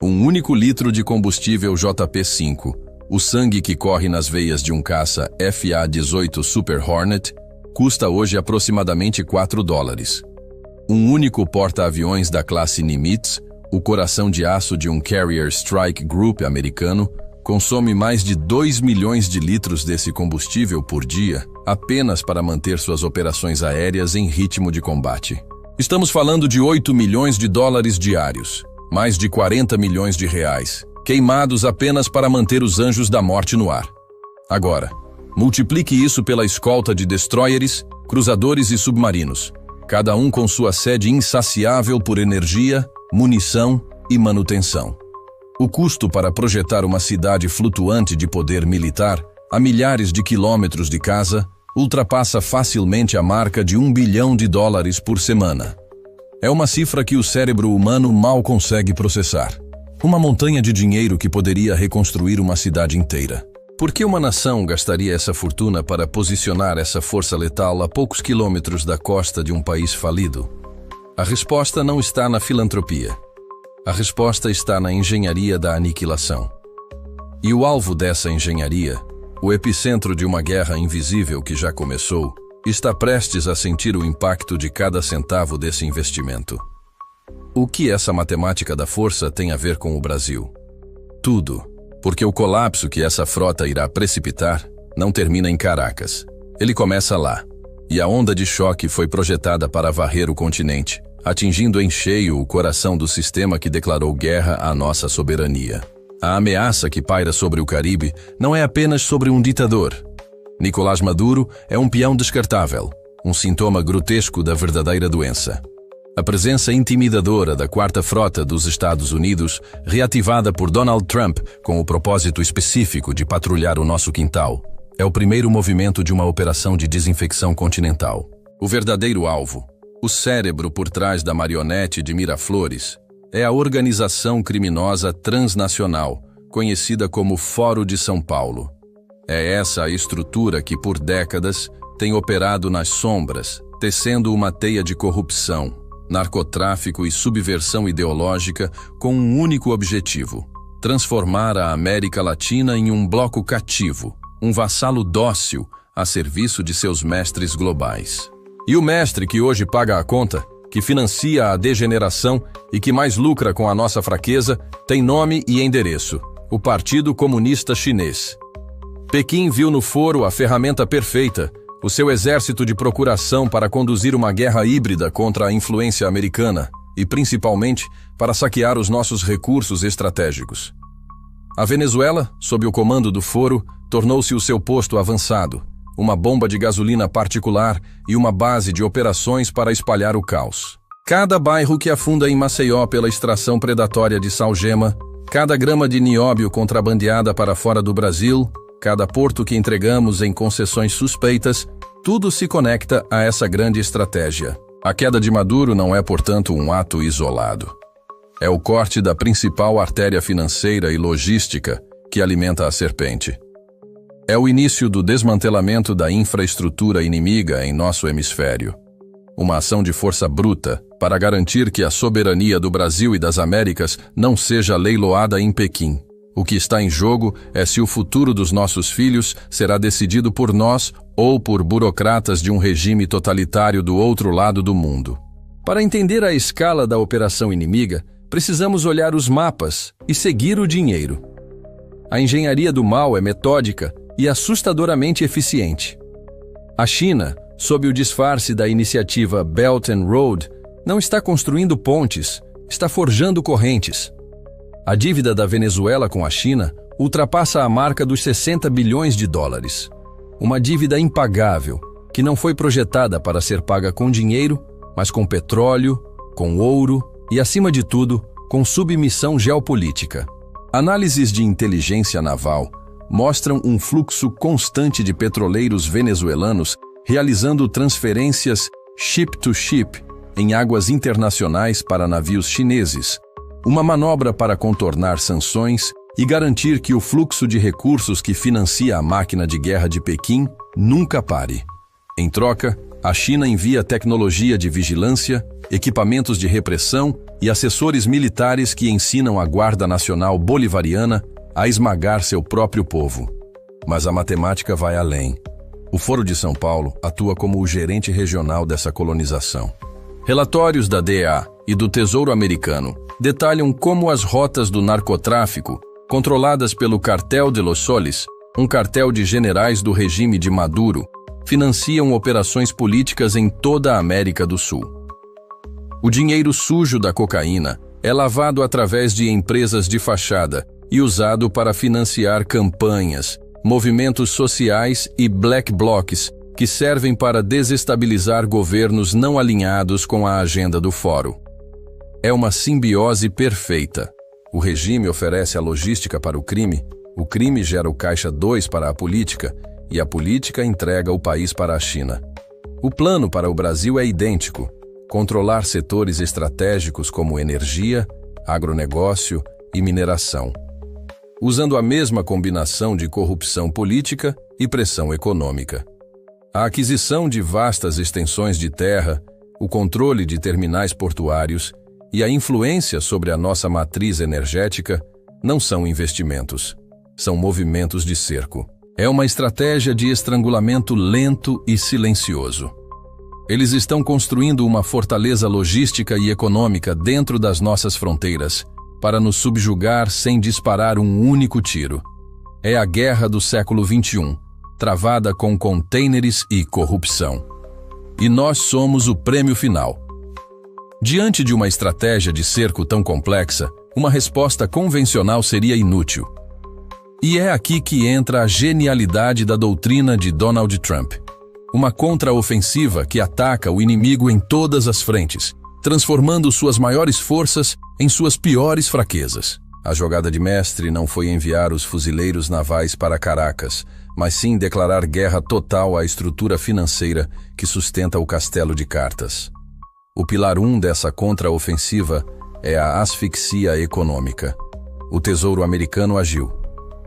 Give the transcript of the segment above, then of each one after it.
Um único litro de combustível JP-5, o sangue que corre nas veias de um caça FA-18 Super Hornet, custa hoje aproximadamente $4. Um único porta-aviões da classe Nimitz, o coração de aço de um Carrier Strike Group americano, consome mais de 2 milhões de litros desse combustível por dia, apenas para manter suas operações aéreas em ritmo de combate. Estamos falando de 8 milhões de dólares diários, mais de 40 milhões de reais, queimados apenas para manter os anjos da morte no ar. Agora, multiplique isso pela escolta de destroyers, cruzadores e submarinos, cada um com sua sede insaciável por energia, munição e manutenção. O custo para projetar uma cidade flutuante de poder militar a milhares de quilômetros de casa ultrapassa facilmente a marca de $1 bilhão por semana. É uma cifra que o cérebro humano mal consegue processar. Uma montanha de dinheiro que poderia reconstruir uma cidade inteira. Por que uma nação gastaria essa fortuna para posicionar essa força letal a poucos quilômetros da costa de um país falido? A resposta não está na filantropia. A resposta está na engenharia da aniquilação. E o alvo dessa engenharia, o epicentro de uma guerra invisível que já começou, está prestes a sentir o impacto de cada centavo desse investimento. O que essa matemática da força tem a ver com o Brasil? Tudo, porque o colapso que essa frota irá precipitar não termina em Caracas. Ele começa lá, e a onda de choque foi projetada para varrer o continente, atingindo em cheio o coração do sistema que declarou guerra à nossa soberania. A ameaça que paira sobre o Caribe não é apenas sobre um ditador. Nicolás Maduro é um peão descartável, um sintoma grotesco da verdadeira doença. A presença intimidadora da Quarta Frota dos Estados Unidos, reativada por Donald Trump com o propósito específico de patrulhar o nosso quintal, é o primeiro movimento de uma operação de desinfecção continental. O verdadeiro alvo, o cérebro por trás da marionete de Miraflores, é a organização criminosa transnacional, conhecida como Foro de São Paulo. É essa a estrutura que, por décadas, tem operado nas sombras, tecendo uma teia de corrupção, narcotráfico e subversão ideológica com um único objetivo: transformar a América Latina em um bloco cativo, um vassalo dócil a serviço de seus mestres globais. E o mestre que hoje paga a conta, que financia a degeneração e que mais lucra com a nossa fraqueza, tem nome e endereço: o Partido Comunista Chinês. Pequim viu no foro a ferramenta perfeita, o seu exército de procuração para conduzir uma guerra híbrida contra a influência americana e, principalmente, para saquear os nossos recursos estratégicos. A Venezuela, sob o comando do foro, tornou-se o seu posto avançado, uma bomba de gasolina particular e uma base de operações para espalhar o caos. Cada bairro que afunda em Maceió pela extração predatória de salgema, cada grama de nióbio contrabandeada para fora do Brasil, cada porto que entregamos em concessões suspeitas, tudo se conecta a essa grande estratégia. A queda de Maduro não é, portanto, um ato isolado. É o corte da principal artéria financeira e logística que alimenta a serpente. É o início do desmantelamento da infraestrutura inimiga em nosso hemisfério. Uma ação de força bruta para garantir que a soberania do Brasil e das Américas não seja leiloada em Pequim. O que está em jogo é se o futuro dos nossos filhos será decidido por nós ou por burocratas de um regime totalitário do outro lado do mundo. Para entender a escala da operação inimiga, precisamos olhar os mapas e seguir o dinheiro. A engenharia do mal é metódica e assustadoramente eficiente. A China, sob o disfarce da iniciativa Belt and Road, não está construindo pontes, está forjando correntes. A dívida da Venezuela com a China ultrapassa a marca dos $60 bilhões. Uma dívida impagável, que não foi projetada para ser paga com dinheiro, mas com petróleo, com ouro e, acima de tudo, com submissão geopolítica. Análises de inteligência naval mostram um fluxo constante de petroleiros venezuelanos realizando transferências ship-to-ship em águas internacionais para navios chineses, uma manobra para contornar sanções e garantir que o fluxo de recursos que financia a máquina de guerra de Pequim nunca pare. Em troca, A China envia tecnologia de vigilância, equipamentos de repressão e assessores militares que ensinam a Guarda Nacional Bolivariana a esmagar seu próprio povo. Mas a matemática vai além. O Foro de São Paulo atua como o gerente regional dessa colonização. Relatórios da DEA e do Tesouro Americano detalham como as rotas do narcotráfico, controladas pelo Cartel de Los Soles, um cartel de generais do regime de Maduro, financiam operações políticas em toda a América do Sul. O dinheiro sujo da cocaína é lavado através de empresas de fachada e usado para financiar campanhas, movimentos sociais e black blocs que servem para desestabilizar governos não alinhados com a agenda do Fórum. É uma simbiose perfeita. O regime oferece a logística para o crime gera o caixa 2 para a política e a política entrega o país para a China. O plano para o Brasil é idêntico: controlar setores estratégicos como energia, agronegócio e mineração, usando a mesma combinação de corrupção política e pressão econômica. A aquisição de vastas extensões de terra, o controle de terminais portuários e a influência sobre a nossa matriz energética não são investimentos, são movimentos de cerco. É uma estratégia de estrangulamento lento e silencioso. Eles estão construindo uma fortaleza logística e econômica dentro das nossas fronteiras, para nos subjugar sem disparar um único tiro. É a guerra do século XXI, travada com contêineres e corrupção. E nós somos o prêmio final. Diante de uma estratégia de cerco tão complexa, uma resposta convencional seria inútil. E é aqui que entra a genialidade da doutrina de Donald Trump. Uma contraofensiva que ataca o inimigo em todas as frentes, transformando suas maiores forças em suas piores fraquezas. A jogada de mestre não foi enviar os fuzileiros navais para Caracas, mas sim declarar guerra total à estrutura financeira que sustenta o castelo de cartas. O pilar 1 dessa contraofensiva é a asfixia econômica. O Tesouro Americano agiu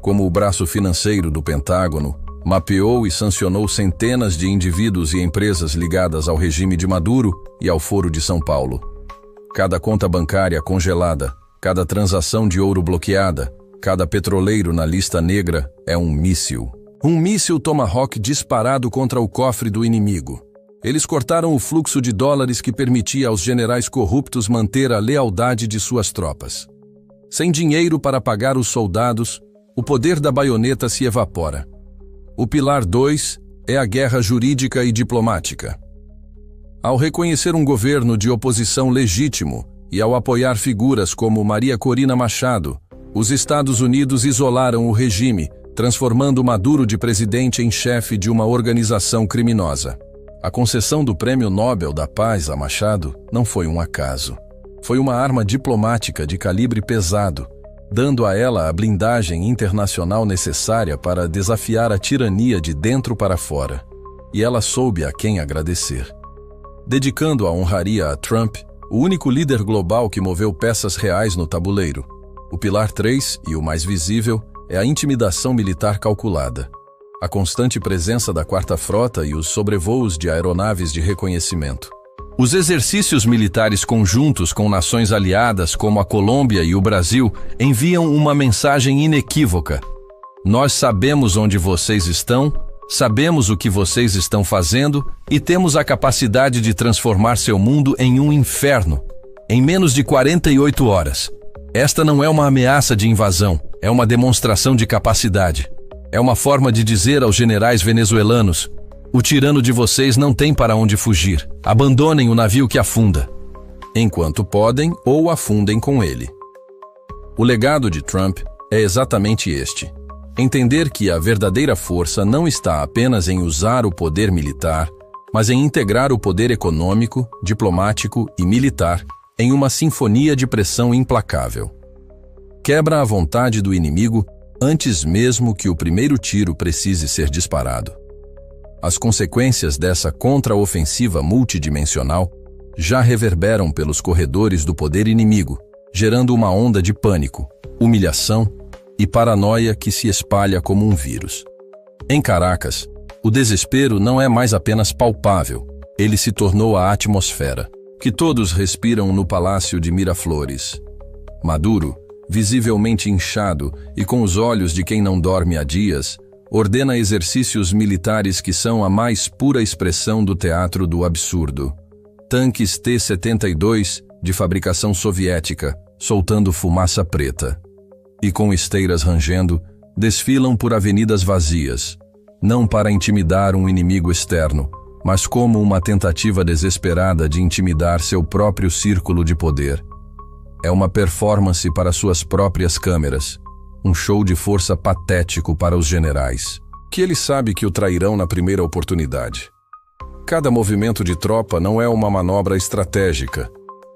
como o braço financeiro do Pentágono, mapeou e sancionou centenas de indivíduos e empresas ligadas ao regime de Maduro e ao Foro de São Paulo. Cada conta bancária congelada, cada transação de ouro bloqueada, cada petroleiro na lista negra é um míssil. Um míssil Tomahawk disparado contra o cofre do inimigo. Eles cortaram o fluxo de dólares que permitia aos generais corruptos manter a lealdade de suas tropas. Sem dinheiro para pagar os soldados, o poder da baioneta se evapora. O pilar 2 é a guerra jurídica e diplomática. Ao reconhecer um governo de oposição legítimo e ao apoiar figuras como Maria Corina Machado, os Estados Unidos isolaram o regime, transformando Maduro de presidente em chefe de uma organização criminosa. A concessão do Prêmio Nobel da Paz a Machado não foi um acaso. Foi uma arma diplomática de calibre pesado, dando a ela a blindagem internacional necessária para desafiar a tirania de dentro para fora. E ela soube a quem agradecer. Dedicando a honraria a Trump, o único líder global que moveu peças reais no tabuleiro. O pilar 3, e o mais visível, é a intimidação militar calculada. A constante presença da Quarta Frota e os sobrevoos de aeronaves de reconhecimento. Os exercícios militares conjuntos com nações aliadas como a Colômbia e o Brasil enviam uma mensagem inequívoca. Nós sabemos onde vocês estão, sabemos o que vocês estão fazendo e temos a capacidade de transformar seu mundo em um inferno, em menos de 48 horas. Esta não é uma ameaça de invasão, é uma demonstração de capacidade. É uma forma de dizer aos generais venezuelanos: o tirano de vocês não tem para onde fugir. Abandonem o navio que afunda. Enquanto podem, ou afundem com ele. O legado de Trump é exatamente este. Entender que a verdadeira força não está apenas em usar o poder militar, mas em integrar o poder econômico, diplomático e militar em uma sinfonia de pressão implacável. Quebra a vontade do inimigo antes mesmo que o primeiro tiro precise ser disparado. As consequências dessa contraofensiva multidimensional já reverberam pelos corredores do poder inimigo, gerando uma onda de pânico, humilhação e paranoia que se espalha como um vírus. Em Caracas, o desespero não é mais apenas palpável, Ele se tornou a atmosfera, que todos respiram no Palácio de Miraflores. Maduro, visivelmente inchado e com os olhos de quem não dorme há dias, ordena exercícios militares que são a mais pura expressão do teatro do absurdo. Tanques T-72, de fabricação soviética, soltando fumaça preta. E com esteiras rangendo, desfilam por avenidas vazias, não para intimidar um inimigo externo, mas como uma tentativa desesperada de intimidar seu próprio círculo de poder. É uma performance para suas próprias câmeras, um show de força patético para os generais, que ele sabe que o trairão na primeira oportunidade. Cada movimento de tropa não é uma manobra estratégica,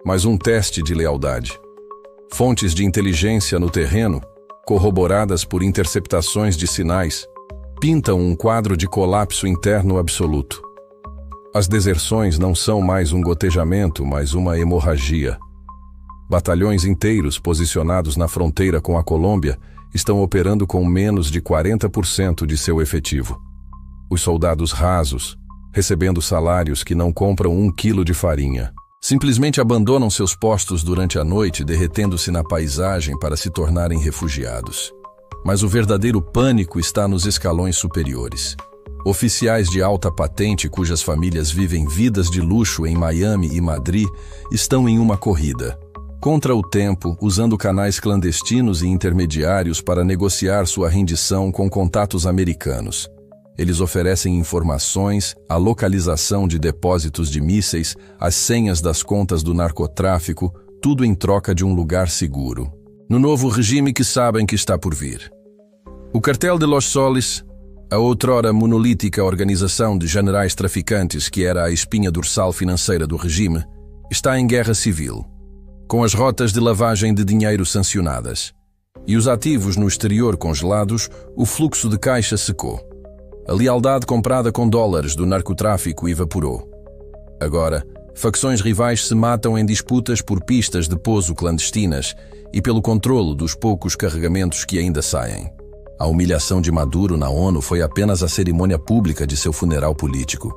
mas um teste de lealdade. Fontes de inteligência no terreno, corroboradas por interceptações de sinais, pintam um quadro de colapso interno absoluto. As deserções não são mais um gotejamento, mas uma hemorragia. Batalhões inteiros posicionados na fronteira com a Colômbia estão operando com menos de 40% de seu efetivo. Os soldados rasos, recebendo salários que não compram 1 quilo de farinha, simplesmente abandonam seus postos durante a noite, derretendo-se na paisagem para se tornarem refugiados. Mas o verdadeiro pânico está nos escalões superiores. Oficiais de alta patente cujas famílias vivem vidas de luxo em Miami e Madrid estão em uma corrida contra o tempo, usando canais clandestinos e intermediários para negociar sua rendição com contatos americanos. Eles oferecem informações, a localização de depósitos de mísseis, as senhas das contas do narcotráfico, tudo em troca de um lugar seguro. No novo regime que sabem que está por vir. O Cartel de Los Soles, a outrora monolítica organização de generais traficantes que era a espinha dorsal financeira do regime, está em guerra civil, com as rotas de lavagem de dinheiro sancionadas. E os ativos no exterior congelados, o fluxo de caixa secou. A lealdade comprada com dólares do narcotráfico evaporou. Agora, facções rivais se matam em disputas por pistas de pouso clandestinas e pelo controlo dos poucos carregamentos que ainda saem. A humilhação de Maduro na ONU foi apenas a cerimônia pública de seu funeral político.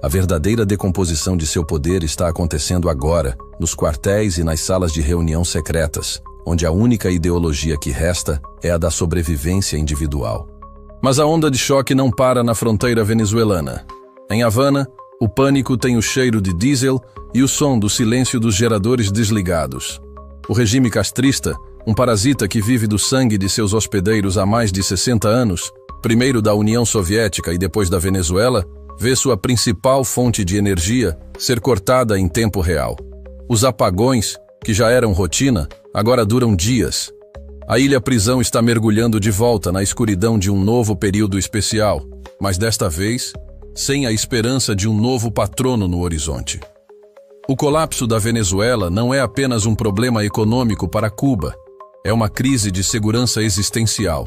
A verdadeira decomposição de seu poder está acontecendo agora, nos quartéis e nas salas de reunião secretas, onde a única ideologia que resta é a da sobrevivência individual. Mas a onda de choque não para na fronteira venezuelana. Em Havana, o pânico tem o cheiro de diesel e o som do silêncio dos geradores desligados. O regime castrista, um parasita que vive do sangue de seus hospedeiros há mais de 60 anos, primeiro da União Soviética e depois da Venezuela, vê sua principal fonte de energia ser cortada em tempo real. Os apagões, que já eram rotina, agora duram dias. A ilha-prisão está mergulhando de volta na escuridão de um novo período especial, mas desta vez, sem a esperança de um novo patrono no horizonte. O colapso da Venezuela não é apenas um problema econômico para Cuba, é uma crise de segurança existencial.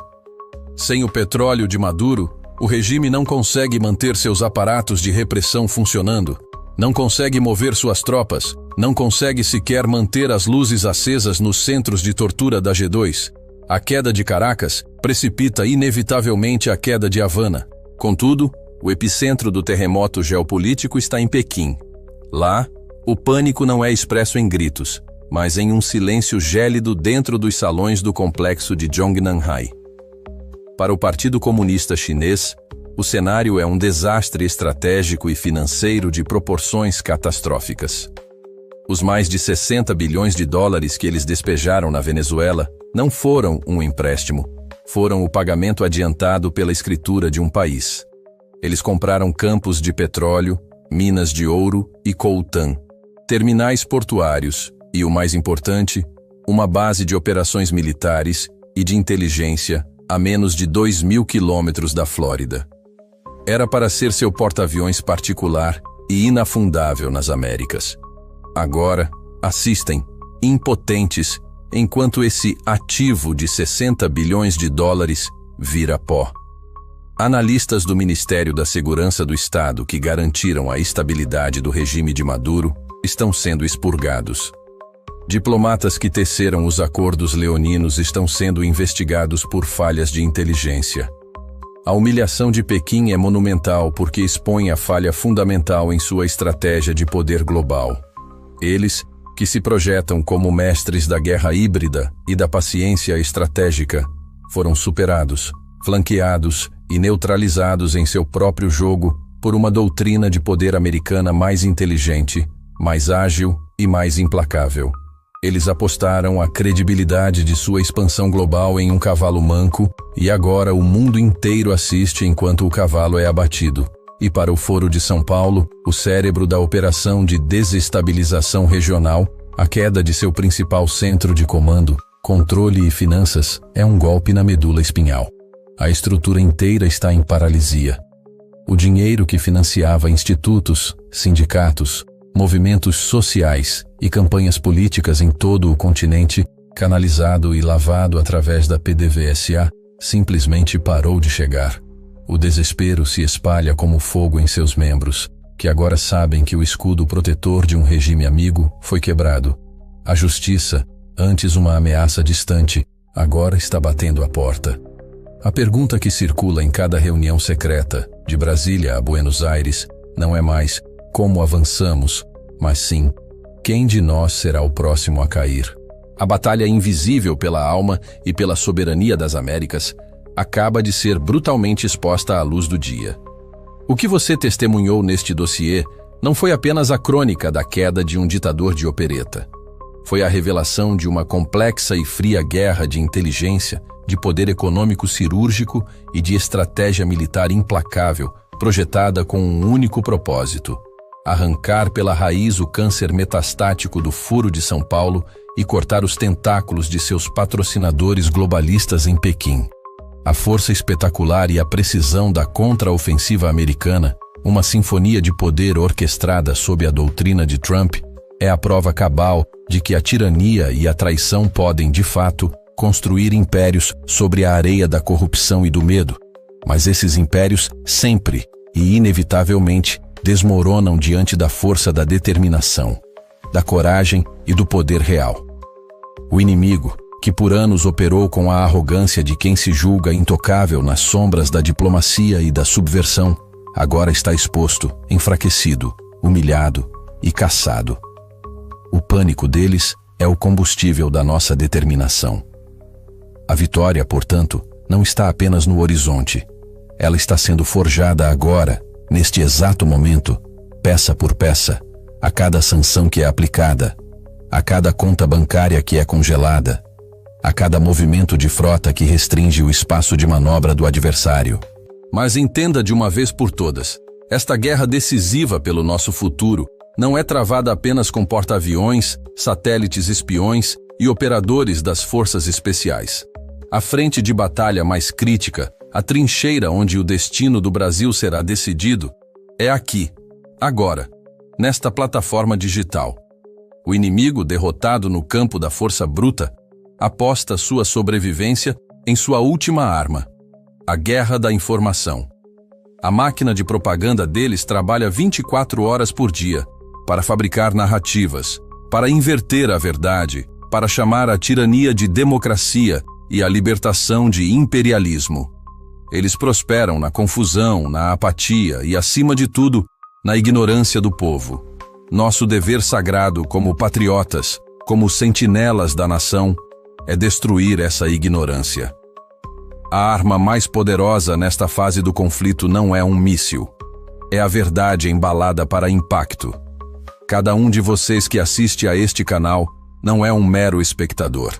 Sem o petróleo de Maduro, o regime não consegue manter seus aparatos de repressão funcionando, não consegue mover suas tropas, não consegue sequer manter as luzes acesas nos centros de tortura da G2. A queda de Caracas precipita inevitavelmente a queda de Havana. Contudo, o epicentro do terremoto geopolítico está em Pequim. Lá, o pânico não é expresso em gritos, mas em um silêncio gélido dentro dos salões do complexo de Zhongnanhai. Para o Partido Comunista Chinês, o cenário é um desastre estratégico e financeiro de proporções catastróficas. Os mais de 60 bilhões de dólares que eles despejaram na Venezuela não foram um empréstimo, foram o pagamento adiantado pela escritura de um país. Eles compraram campos de petróleo, minas de ouro e coltan, terminais portuários e, o mais importante, uma base de operações militares e de inteligência a menos de 2.000 quilômetros da Flórida. Era para ser seu porta-aviões particular e inafundável nas Américas. Agora, assistem, impotentes, enquanto esse ativo de 60 bilhões de dólares vira pó. Analistas do Ministério da Segurança do Estado que garantiram a estabilidade do regime de Maduro estão sendo expurgados. Diplomatas que teceram os acordos leoninos estão sendo investigados por falhas de inteligência. A humilhação de Pequim é monumental porque expõe a falha fundamental em sua estratégia de poder global. Eles, que se projetam como mestres da guerra híbrida e da paciência estratégica, foram superados, flanqueados e neutralizados em seu próprio jogo por uma doutrina de poder americana mais inteligente, mais ágil e mais implacável. Eles apostaram a credibilidade de sua expansão global em um cavalo manco e agora o mundo inteiro assiste enquanto o cavalo é abatido. E para o Foro de São Paulo, o cérebro da operação de desestabilização regional, a queda de seu principal centro de comando, controle e finanças, é um golpe na medula espinhal. A estrutura inteira está em paralisia. O dinheiro que financiava institutos, sindicatos, movimentos sociais e campanhas políticas em todo o continente, canalizado e lavado através da PDVSA, simplesmente parou de chegar. O desespero se espalha como fogo em seus membros, que agora sabem que o escudo protetor de um regime amigo foi quebrado. A justiça, antes uma ameaça distante, agora está batendo à porta. A pergunta que circula em cada reunião secreta, de Brasília a Buenos Aires, não é mais como avançamos, mas sim, quem de nós será o próximo a cair? A batalha invisível pela alma e pela soberania das Américas acaba de ser brutalmente exposta à luz do dia. O que você testemunhou neste dossiê não foi apenas a crônica da queda de um ditador de opereta. Foi a revelação de uma complexa e fria guerra de inteligência, de poder econômico cirúrgico e de estratégia militar implacável, projetada com um único propósito: arrancar pela raiz o câncer metastático do Foro de São Paulo e cortar os tentáculos de seus patrocinadores globalistas em Pequim. A força espetacular e a precisão da contra-ofensiva americana, uma sinfonia de poder orquestrada sob a doutrina de Trump, é a prova cabal de que a tirania e a traição podem, de fato, construir impérios sobre a areia da corrupção e do medo. Mas esses impérios sempre e inevitavelmente desmoronam diante da força da determinação, da coragem e do poder real. O inimigo, que por anos operou com a arrogância de quem se julga intocável nas sombras da diplomacia e da subversão, agora está exposto, enfraquecido, humilhado e caçado. O pânico deles é o combustível da nossa determinação. A vitória, portanto, não está apenas no horizonte. Ela está sendo forjada agora, neste exato momento, peça por peça, a cada sanção que é aplicada, a cada conta bancária que é congelada, a cada movimento de frota que restringe o espaço de manobra do adversário. Mas entenda de uma vez por todas, esta guerra decisiva pelo nosso futuro não é travada apenas com porta-aviões, satélites espiões e operadores das forças especiais. A frente de batalha mais crítica, a trincheira onde o destino do Brasil será decidido, é aqui, agora, nesta plataforma digital. O inimigo, derrotado no campo da força bruta, aposta sua sobrevivência em sua última arma, a guerra da informação. A máquina de propaganda deles trabalha 24 horas por dia para fabricar narrativas, para inverter a verdade, para chamar a tirania de democracia e a libertação de imperialismo. Eles prosperam na confusão, na apatia e, acima de tudo, na ignorância do povo. Nosso dever sagrado como patriotas, como sentinelas da nação, é destruir essa ignorância. A arma mais poderosa nesta fase do conflito não é um míssil. É a verdade embalada para impacto. Cada um de vocês que assiste a este canal não é um mero espectador.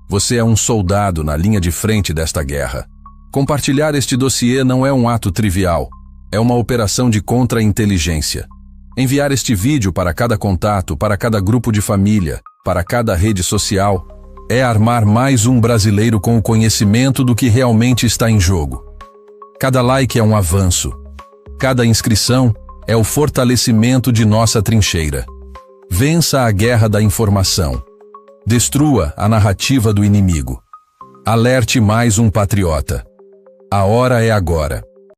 Você é um soldado na linha de frente desta guerra. Compartilhar este dossiê não é um ato trivial. É uma operação de contra-inteligência. Enviar este vídeo para cada contato, para cada grupo de família, para cada rede social, é armar mais um brasileiro com o conhecimento do que realmente está em jogo. Cada like é um avanço. Cada inscrição é o fortalecimento de nossa trincheira. Vença a guerra da informação. Destrua a narrativa do inimigo. Alerte mais um patriota. A hora é agora.